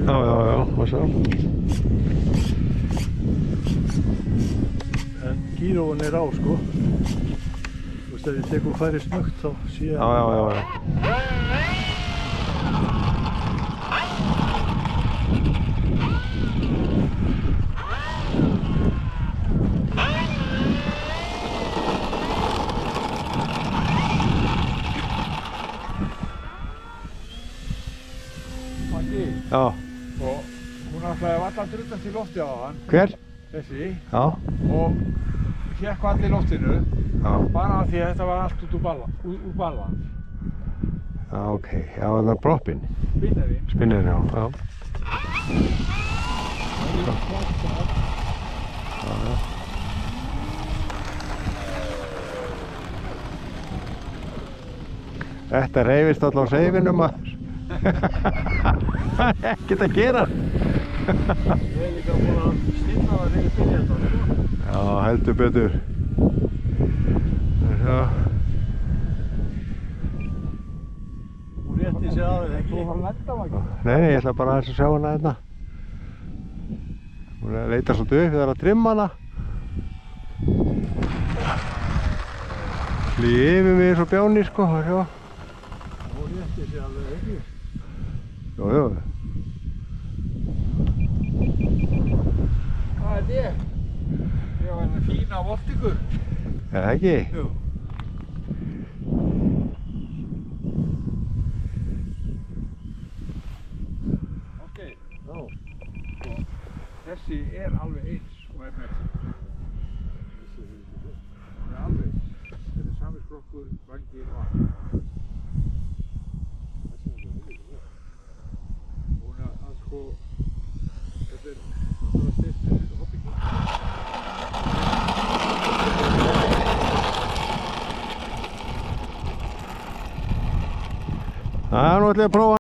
Já, má sjá. En gíróin á, sko. Þú veist, ef ég tekur færi snögt þá sé ég... Já. Maggi, Já. og hún ætlaði að valla drullast í lofti á hann, Hver? þessi, Já. og hékk vall í loftinu, Já. bara af því að þetta var allt út úr balla. Já, ok. Já, það er proppinn. Spinnerinn. Spinnerinn, já. Þetta hreyfist alltaf á seifinu, maður. Það er ekkert að gera. Ég er líka búin að stinna það þegar ég byrja þetta, sko. Já, heldur betur. Já. Hún rétti sig að þið, ekki? Þú var að lenda, Maggi? Nei, ég ætla bara aðeins að sjá hana hérna. Hún er að leita svolítið upp, það er að trimma hana. Flýi yfir mig eins og bjáni, sko, að sjá. Hún rétti sig alveg, ekki? Jú. Hvað er þetta? Ég var hérna fína voltingu. Er það ekki? Jú. Ok, já. Og þessi er alveg eins og er með. Hún er alveg eins. Þetta er sami skrokkur, vangir og allt. Hún er að sko, þetta er náttúrulega styrkir hoppingu. Það er nú ætla ég að prófa